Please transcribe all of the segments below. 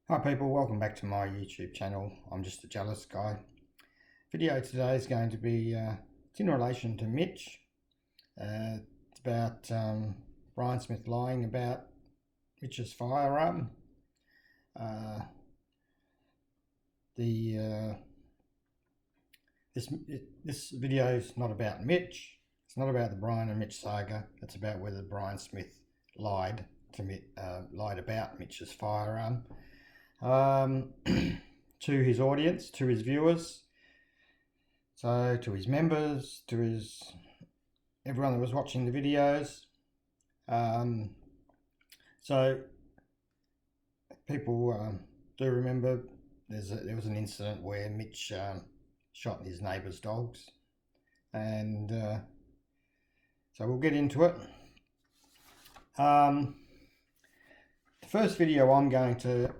Hi people, welcome back to my YouTube channel. I'm just a jealous guy. Video today is going to be it's in relation to Mitch. It's about Brian Smith lying about Mitch's firearm. This video is not about Mitch. It's not about the Brian and Mitch saga. It's about whether Brian Smith lied about Mitch's firearm. To his audience, to his viewers, so to his members, to everyone that was watching the videos. So people do remember there was an incident where Mitch shot his neighbour's dogs, and so we'll get into it. The first video I'm going to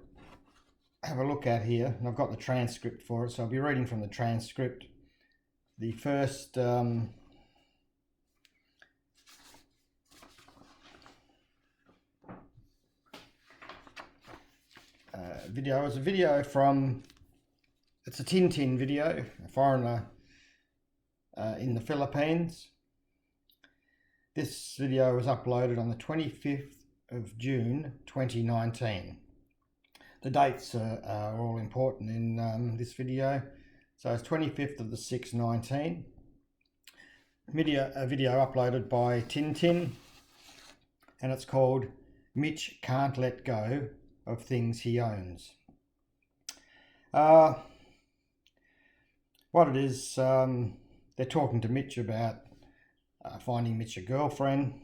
have a look at here, and I've got the transcript for it, so I'll be reading from the transcript. The first video is a video from, it's a Tintin video, a foreigner in the Philippines. This video was uploaded on the 25th of June 2019. The dates are all important in this video. So it's 25th of the 6th, 19. A video uploaded by Tintin, and it's called Mitch Can't Let Go of Things He Owns. What it is, they're talking to Mitch about finding Mitch a girlfriend,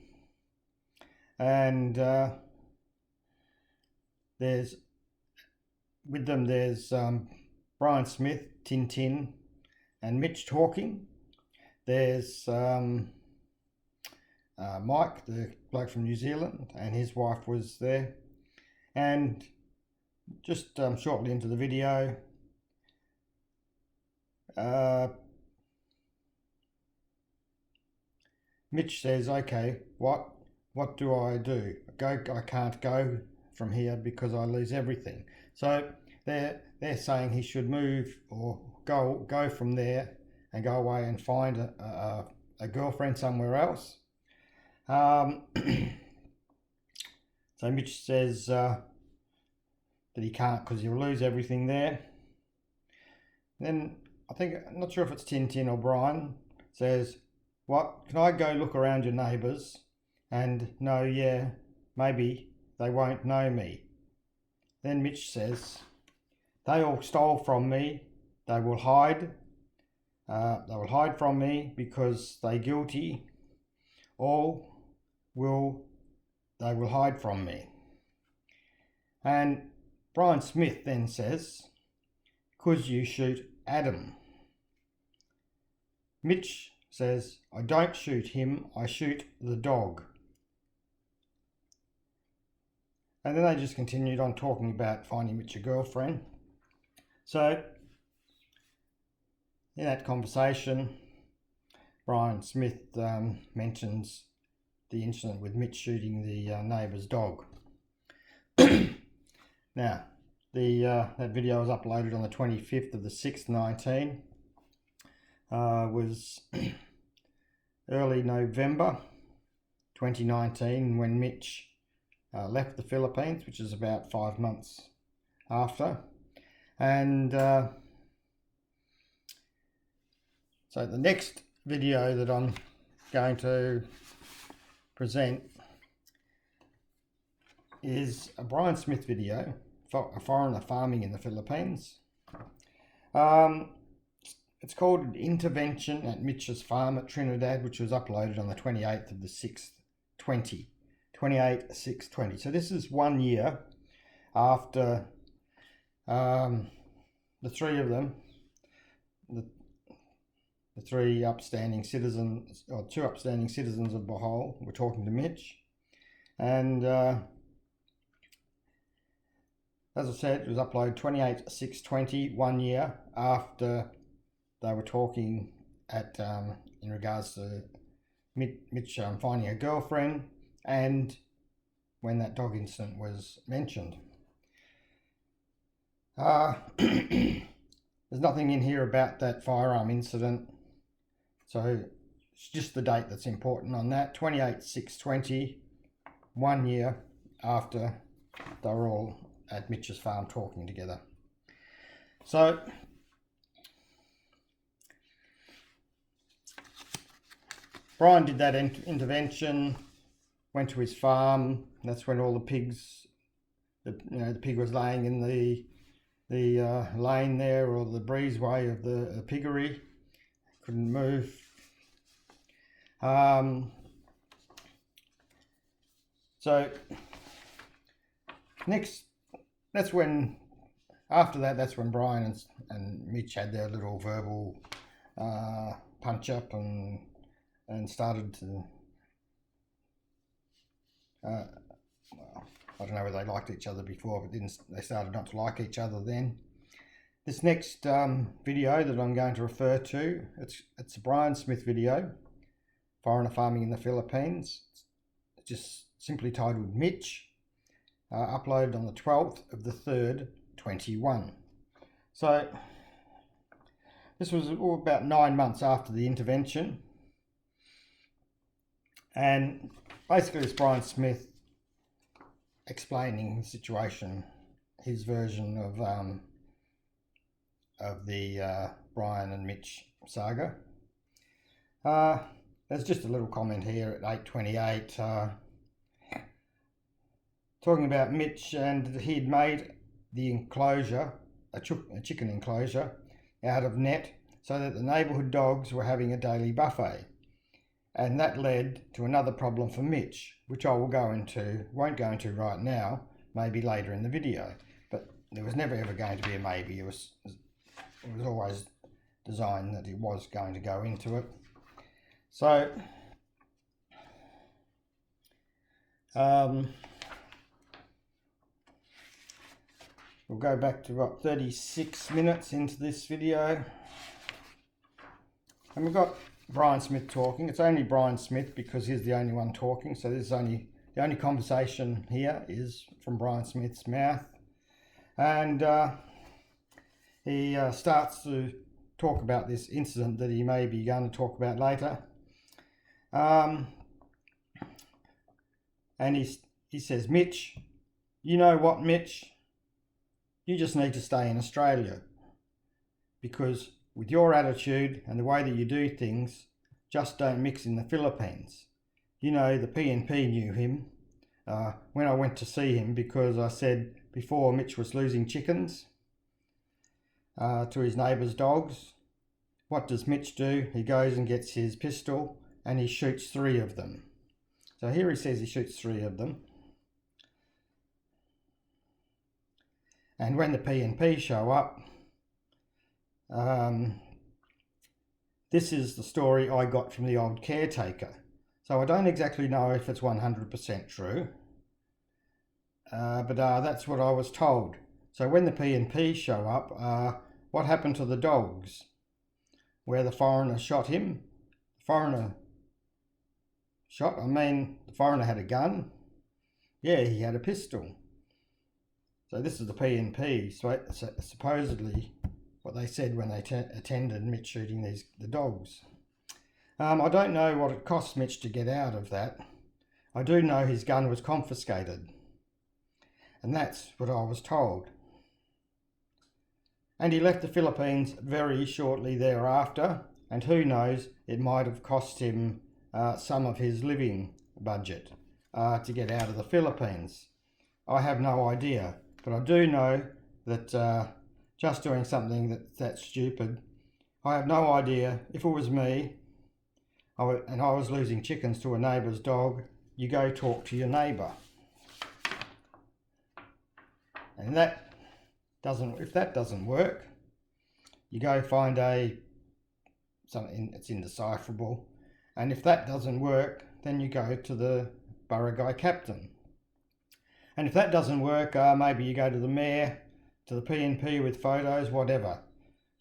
and there's Brian Smith, Tintin, and Mitch talking. There's Mike, the bloke from New Zealand, and his wife was there. And just shortly into the video, Mitch says, "Okay, what do I do? I can't go from here because I lose everything." So they're saying he should move or go from there and go away and find a girlfriend somewhere else. So Mitch says that he can't because he'll lose everything there. Then I'm not sure if it's Tintin or Brian, says, "What, can I go look around your neighbours? And no, yeah, maybe they won't know me." Then Mitch says, "They all stole from me. They will hide. They will hide from me because they're guilty. They will hide from me." And Brian Smith then says, "'Cause you shoot Adam." Mitch says, "I don't shoot him, I shoot the dog." And then they just continued on talking about finding Mitch a girlfriend. So in that conversation, Brian Smith mentions the incident with Mitch shooting the neighbour's dog. Now, that video was uploaded on the 25th of the 6th, 19. Was early November 2019 when Mitch left the Philippines, which is about 5 months after. And so the next video that I'm going to present is a Brian Smith video, a foreigner farming in the Philippines. It's called Intervention at Mitch's Farm at Trinidad, which was uploaded on the 28th of the 6th, 28/6/20. So this is 1 year after the three of them, the three upstanding citizens, or two upstanding citizens of Bohol, were talking to Mitch. And as I said, it was uploaded 28/6/20, 1 year after they were talking in regards to Mitch finding a girlfriend and when that dog incident was mentioned. There's nothing in here about that firearm incident, so it's just the date that's important on that. 28/6/20, 1 year after they were all at Mitch's farm talking together. So Brian did that intervention, went to his farm. That's when all the pigs, the pig was laying in the lane there, or the breezeway of the piggery, couldn't move. So next, that's when Brian and Mitch had their little verbal punch up and started to well, I don't know whether they liked each other before, but they started not to like each other then. This next video that I'm going to refer to, it's a Brian Smith video, Foreigner Farming in the Philippines. It's just simply titled Mitch, uploaded on the 12th of the 3rd, 21. So this was about 9 months after the intervention, and basically it's Brian Smith explaining the situation, his version of the Brian and Mitch saga. There's just a little comment here at 8:28 talking about Mitch, and he'd made the enclosure, a chicken enclosure, out of net so that the neighbourhood dogs were having a daily buffet. And that led to another problem for Mitch, which I won't go into right now, maybe later in the video. But there was never ever going to be a maybe. It was always designed that it was going to go into it. So we'll go back to about 36 minutes into this video, and we've got Brian Smith talking. It's only Brian Smith because he's the only one talking, so the only conversation here is from Brian Smith's mouth. And he starts to talk about this incident that he may be going to talk about later. And he says, "Mitch, you know what, Mitch? You just need to stay in Australia, because with your attitude and the way that you do things, just don't mix in the Philippines. You know, the PNP knew him when I went to see him, because I said before Mitch was losing chickens to his neighbour's dogs. What does Mitch do? He goes and gets his pistol and he shoots 3 of them. So here he says he shoots 3 of them. And when the PNP show up, this is the story I got from the old caretaker. So I don't exactly know if it's 100% true, but that's what I was told. So when the PNP show up, what happened to the dogs? Where the foreigner shot him? The foreigner had a gun. Yeah, he had a pistol. So this is the PNP, so supposedly what they said when they attended Mitch shooting the dogs. I don't know what it cost Mitch to get out of that. I do know his gun was confiscated, and that's what I was told. And he left the Philippines very shortly thereafter, and who knows, it might have cost him some of his living budget to get out of the Philippines. I have no idea, but I do know that just doing something that's stupid, I have no idea. If it was me and I was losing chickens to a neighbour's dog, you go talk to your neighbour. And if that doesn't work, you go find something that's indecipherable. And if that doesn't work, then you go to the barangay captain. And if that doesn't work, maybe you go to the mayor, to the PNP with photos, whatever.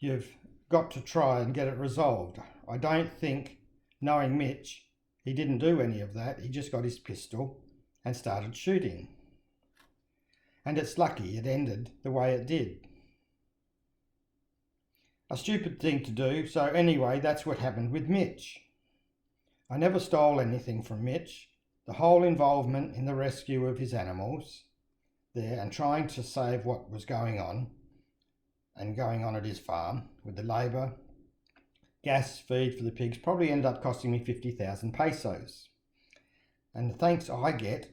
You've got to try and get it resolved. I don't think, knowing Mitch, he didn't do any of that. He just got his pistol and started shooting. And it's lucky it ended the way it did. a stupid thing to do. So anyway, that's what happened with Mitch. I never stole anything from Mitch. The whole involvement in the rescue of his animals there and trying to save what was going on at his farm with the labour, gas, feed for the pigs probably ended up costing me 50,000 pesos. And the thanks I get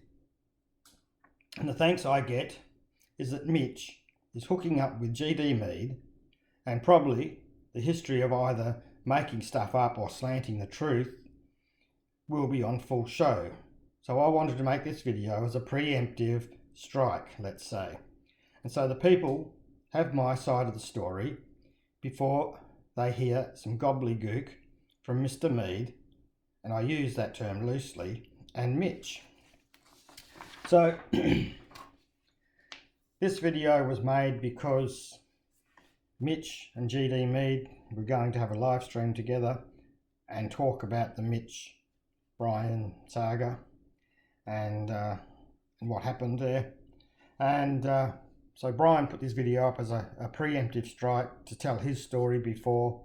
is that Mitch is hooking up with GD Mead, and probably the history of either making stuff up or slanting the truth will be on full show. So I wanted to make this video as a preemptive strike, let's say. And so the people have my side of the story before they hear some gobbledygook from Mr. Mead, and I use that term loosely, and Mitch. So this video was made because Mitch and GD Mead were going to have a live stream together and talk about the Mitch Brian saga and what happened there. And so Brian put this video up as a preemptive strike to tell his story before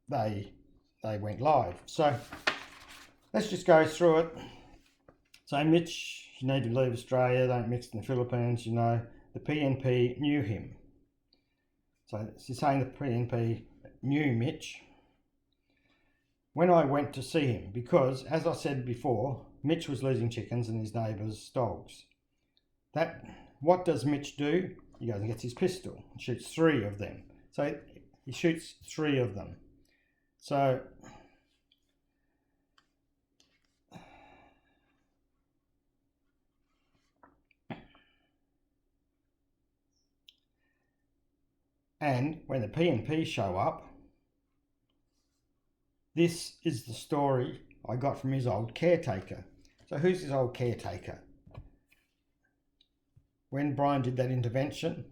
they went live. So let's just go through it. So Mitch, you need to leave Australia, don't mix in the Philippines, you know. The PNP knew him. So she's saying the PNP knew Mitch when I went to see him, because, as I said before, Mitch was losing chickens and his neighbours' dogs. What does Mitch do? He goes and gets his pistol and shoots 3 of them. So he shoots 3 of them. So and when the PNP show up, this is the story I got from his old caretaker. So who's his old caretaker? When Brian did that intervention,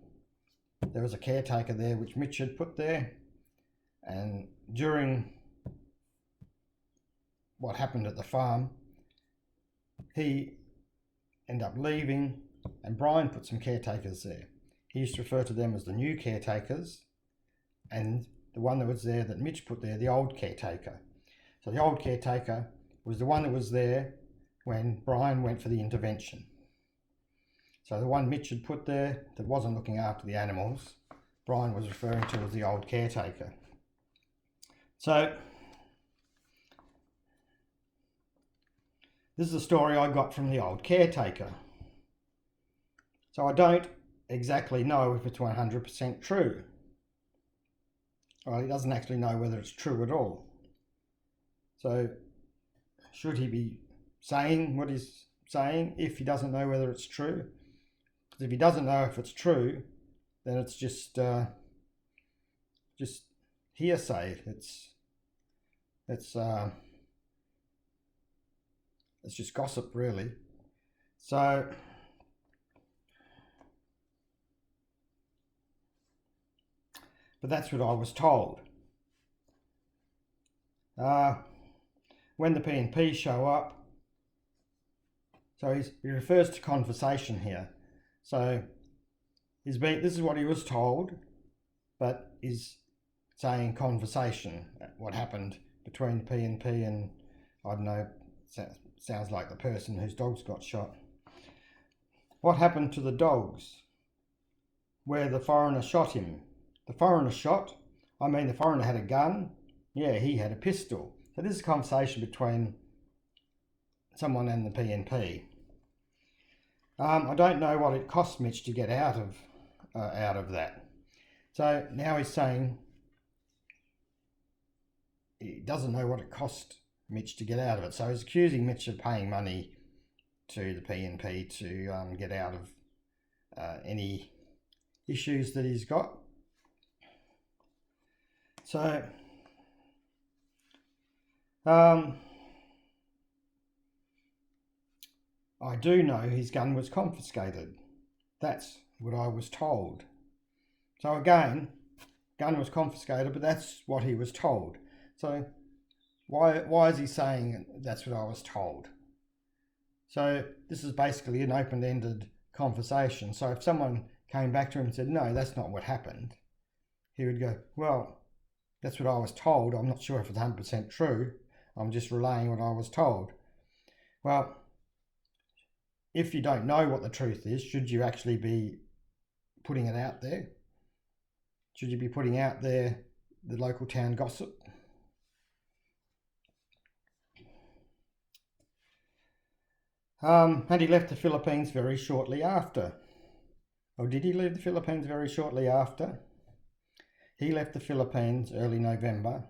there was a caretaker there which Mitch had put there, and during what happened at the farm, he ended up leaving and Brian put some caretakers there. He used to refer to them as the new caretakers, and the one that was there that Mitch put there, the old caretaker. So the old caretaker was the one that was there when Brian went for the intervention. So the one Mitch had put there that wasn't looking after the animals, Brian was referring to as the old caretaker. So this is the story I got from the old caretaker. So I don't exactly know if it's 100% true. Well, he doesn't actually know whether it's true at all. So should he be saying what he's saying if he doesn't know whether it's true? Because if he doesn't know if it's true, then it's just hearsay. It's just gossip, really. So but that's what I was told. When the PNP show up, so he refers to conversation here. So this is what he was told, but he's saying conversation, what happened between the PNP and, I don't know, sounds like the person whose dogs got shot. What happened to the dogs where the foreigner shot him? The foreigner shot? I mean, the foreigner had a gun. Yeah, he had a pistol. So this is a conversation between someone and the PNP. I don't know what it cost Mitch to get out of that. So now he's saying he doesn't know what it cost Mitch to get out of it. So he's accusing Mitch of paying money to the PNP to get out of any issues that he's got. So I do know his gun was confiscated. That's what I was told. So again, gun was confiscated, but that's what he was told. So why is he saying that's what I was told? So this is basically an open-ended conversation. So if someone came back to him and said, no, that's not what happened, he would go, well, that's what I was told. I'm not sure if it's 100% true. I'm just relaying what I was told. Well, if you don't know what the truth is, should you actually be putting it out there? Should you be putting out there the local town gossip? And he left the Philippines very shortly after. Or did he leave the Philippines very shortly after? He left the Philippines early November.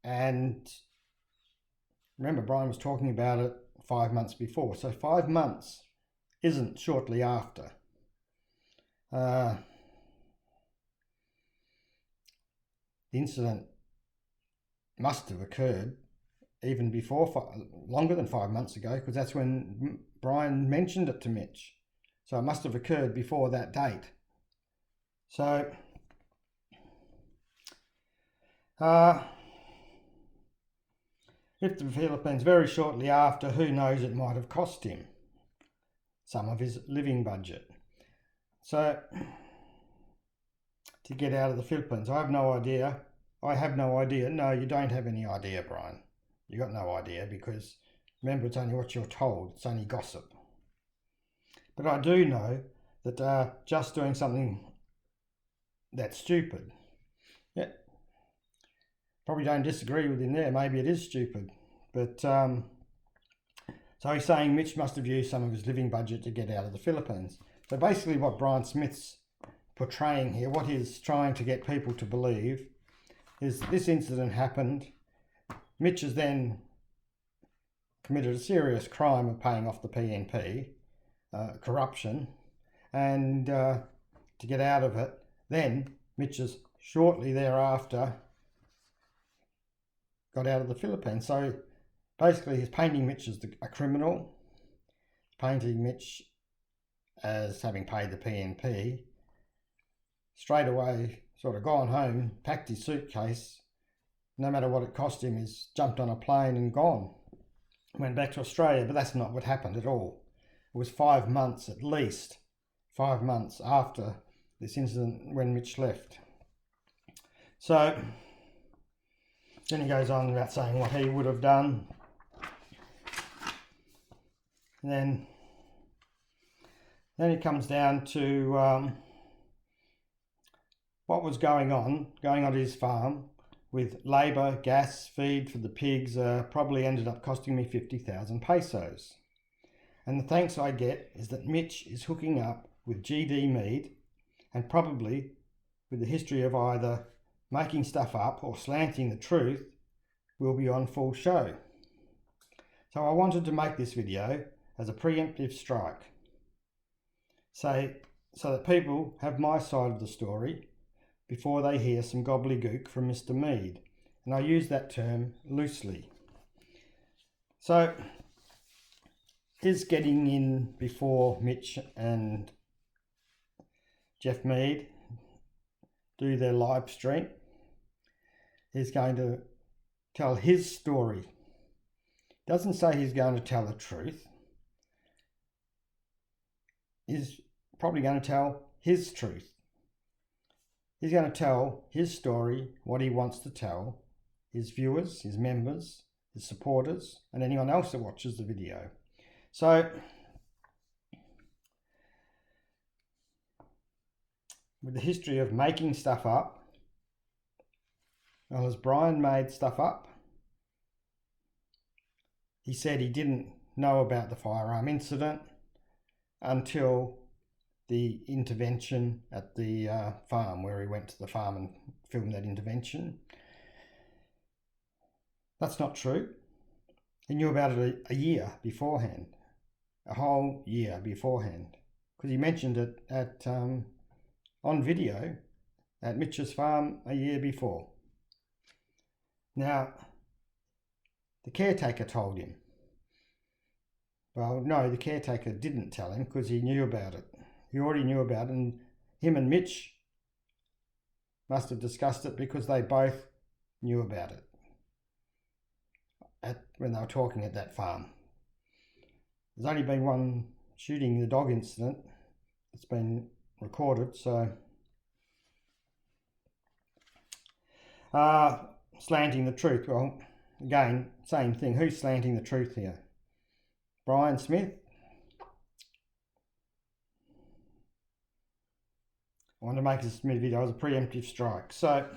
And remember, Brian was talking about it 5 months before. So 5 months isn't shortly after. The incident must have occurred even before, longer than 5 months ago, because that's when Brian mentioned it to Mitch. So it must have occurred before that date. So if the Philippines very shortly after, who knows, it might have cost him some of his living budget. So to get out of the Philippines, I have no idea. No, you don't have any idea, Brian. You got no idea, because remember, it's only what you're told. It's only gossip. But I do know that just doing something that's stupid, yeah, probably don't disagree with him there. Maybe it is stupid. But so he's saying Mitch must have used some of his living budget to get out of the Philippines. So basically what Brian Smith's portraying here, what he's trying to get people to believe, is this incident happened. Mitch has then committed a serious crime of paying off the PNP, corruption, and to get out of it, then Mitch has shortly thereafter got out of the Philippines. So basically he's painting Mitch as a criminal, painting Mitch as having paid the PNP, straight away sort of gone home, packed his suitcase, no matter what it cost him, he's jumped on a plane and gone. Went back to Australia, but that's not what happened at all. It was 5 months, at least 5 months after this incident when Mitch left. So then he goes on about saying what he would have done. And then it comes down to what was going on at his farm with labour, gas, feed for the pigs, probably ended up costing me 50,000 pesos. And the thanks I get is that Mitch is hooking up with GD Mead, and probably with the history of either making stuff up or slanting the truth, will be on full show. So I wanted to make this video as a preemptive strike, so that people have my side of the story before they hear some gobbledygook from Mr. Mead. And I use that term loosely. So is getting in before Mitch and Jeff Mead do their live stream. He's going to tell his story. Doesn't say he's going to tell the truth. He's probably going to tell his truth. He's going to tell his story, what he wants to tell his viewers, his members, his supporters, and anyone else that watches the video. So with the history of making stuff up, well, has Brian made stuff up? He said he didn't know about the firearm incident until the intervention at the farm, where he went to the farm and filmed that intervention. That's not true. He knew about it a year beforehand, a whole year beforehand, because he mentioned it at on video at Mitch's farm a year before. Now, the caretaker told him. Well, no, the caretaker didn't tell him because he knew about it. He already knew about it, and him and Mitch must have discussed it because they both knew about it when they were talking at that farm. There's only been one shooting the dog incident that's been recorded, so Slanting the truth. Well, again, same thing. Who's slanting the truth here? Brian Smith? I wanted to make this video as a preemptive strike. So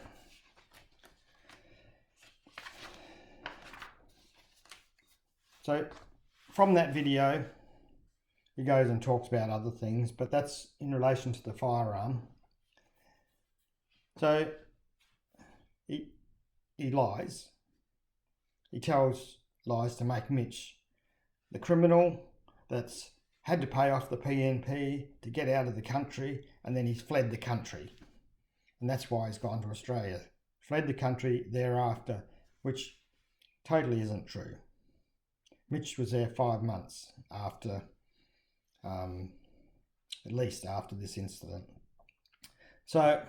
from that video, he goes and talks about other things, but that's in relation to the firearm. So he lies. He tells lies to make Mitch the criminal that's had to pay off the PNP to get out of the country, and then he's fled the country. And that's why he's gone to Australia. Fled the country thereafter, which totally isn't true. Mitch was there 5 months after, at least after this incident. So,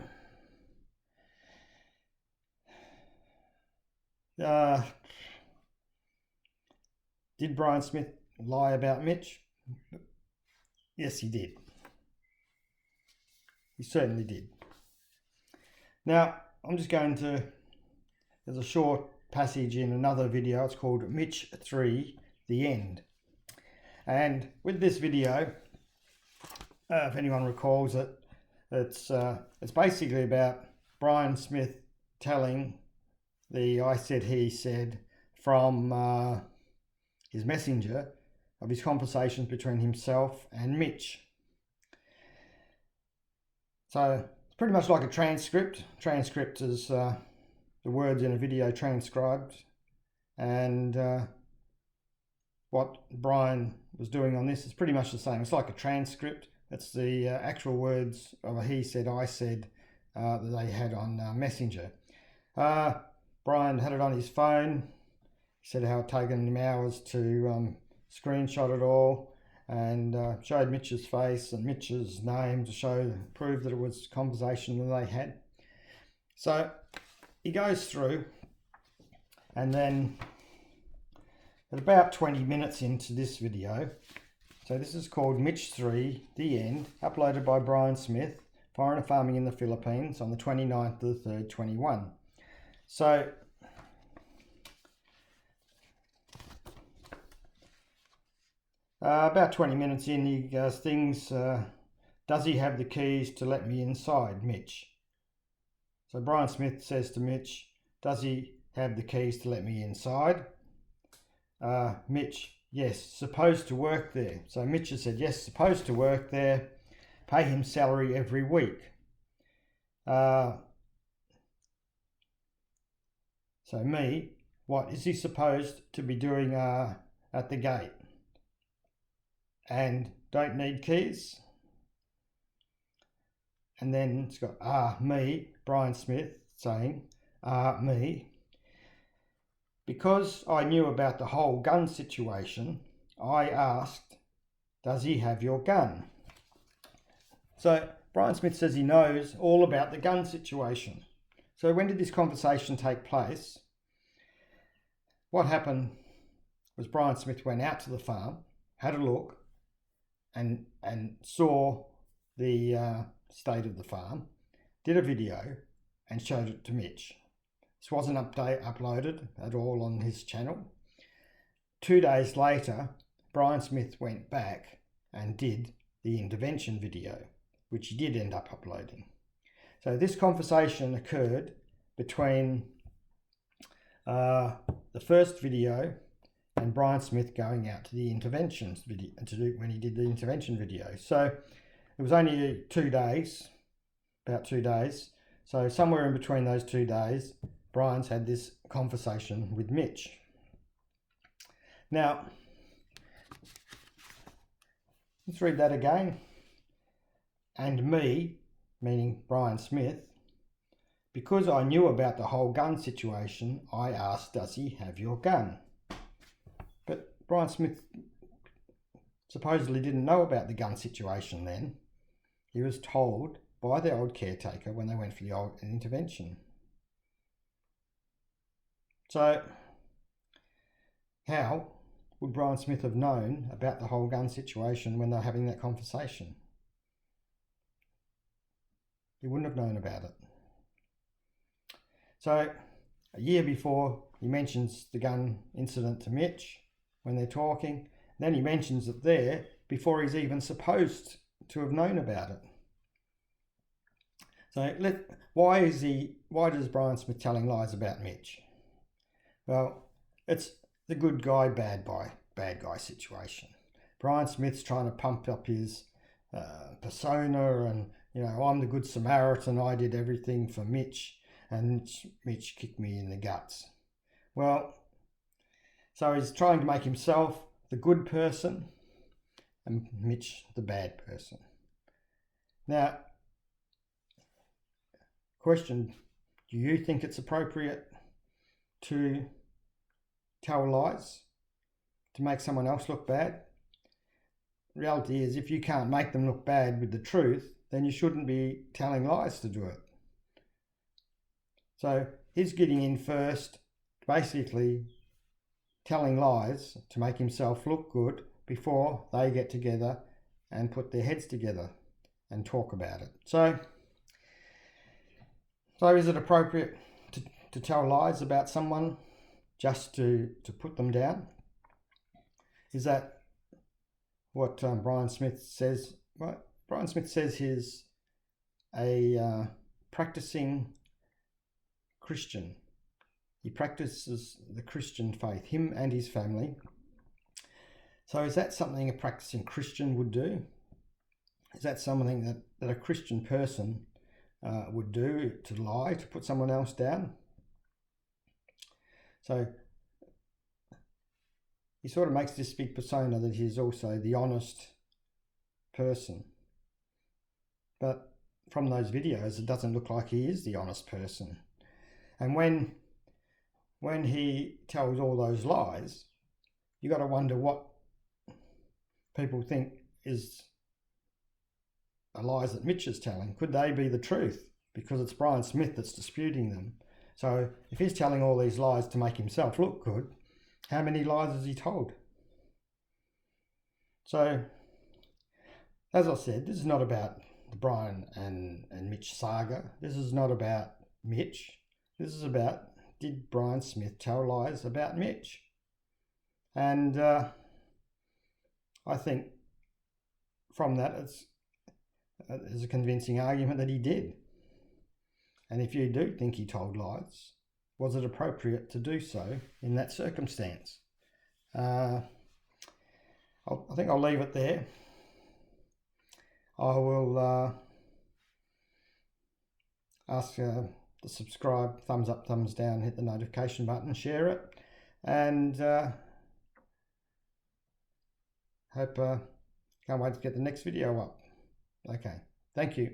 did Brian Smith lie about Mitch? Yes, he did. He certainly did. Now, I'm just going to, there's a short passage in another video. It's called Mitch 3, The End. And with this video, if anyone recalls it, it's basically about Brian Smith telling the I said, he said from his messenger of his conversations between himself and Mitch. So it's pretty much like a transcript. Transcript is the words in a video transcribed, and what Brian was doing on this is pretty much the same. It's like a transcript. It's the actual words of a he said, I said that they had on Messenger. Brian had it on his phone. He said how it had taken him hours to screenshot it all, and showed Mitch's face and Mitch's name to prove that it was a conversation that they had. So he goes through, and then at about 20 minutes into this video, so this is called Mitch 3, The End, uploaded by Brian Smith, Foreigner Farming in the Philippines, on the 29th of the 3rd, 21. So about 20 minutes in, he goes things, does he have the keys to let me inside, Mitch? So Brian Smith says to Mitch, does he have the keys to let me inside? Mitch, yes, supposed to work there. So Mitch has said, yes, supposed to work there, pay him salary every week. So me, what is he supposed to be doing at the gate? And don't need keys? And then it's got, me, Brian Smith, saying, me. Because I knew about the whole gun situation, I asked, does he have your gun? So Brian Smith says he knows all about the gun situation. So when did this conversation take place? What happened was Brian Smith went out to the farm, had a look, and saw the state of the farm, did a video and showed it to Mitch. This wasn't uploaded at all on his channel. 2 days later, Brian Smith went back and did the intervention video, which he did end up uploading. So this conversation occurred between the first video and Brian Smith going out to the interventions video when he did the intervention video. So it was only 2 days, about 2 days. So somewhere in between those 2 days, Brian's had this conversation with Mitch. Now, let's read that again. And me, meaning Brian Smith, because I knew about the whole gun situation, I asked, does he have your gun? But Brian Smith supposedly didn't know about the gun situation then. He was told by the old caretaker when they went for the old intervention. So how would Brian Smith have known about the whole gun situation when they were having that conversation? He wouldn't have known about it. So a year before, he mentions the gun incident to Mitch when they're talking. Then he mentions it there before he's even supposed to have known about it. So why does Brian Smith telling lies about Mitch? Well, it's the good guy, bad guy situation. Brian Smith's trying to pump up his persona, and I'm the good Samaritan. I did everything for Mitch, and Mitch kicked me in the guts. Well, so he's trying to make himself the good person and Mitch the bad person. Now, question, do you think it's appropriate to tell lies to make someone else look bad? Reality is, if you can't make them look bad with the truth, then you shouldn't be telling lies to do it. So he's getting in first, basically telling lies to make himself look good before they get together and put their heads together and talk about it. So is it appropriate to tell lies about someone just to put them down? Is that what Brian Smith says? Well, Brian Smith says he's a practicing Christian. He practices the Christian faith, him and his family. So is that something a practicing Christian would do? Is that something that a Christian person would do, to lie, to put someone else down? So he sort of makes this big persona that he's also the honest person. But from those videos, it doesn't look like he is the honest person. And when he tells all those lies, you got to wonder what people think is the lies that Mitch is telling. Could they be the truth? Because it's Brian Smith that's disputing them. So if he's telling all these lies to make himself look good, how many lies has he told? So, as I said, this is not about the Brian and Mitch saga. This is not about Mitch. This is about, did Brian Smith tell lies about Mitch? And I think from that, there's a convincing argument that he did. And if you do think he told lies, was it appropriate to do so in that circumstance? I think I'll leave it there. I will ask to subscribe, thumbs up, thumbs down, hit the notification button, share it, and hope can't wait to get the next video up. Okay, thank you.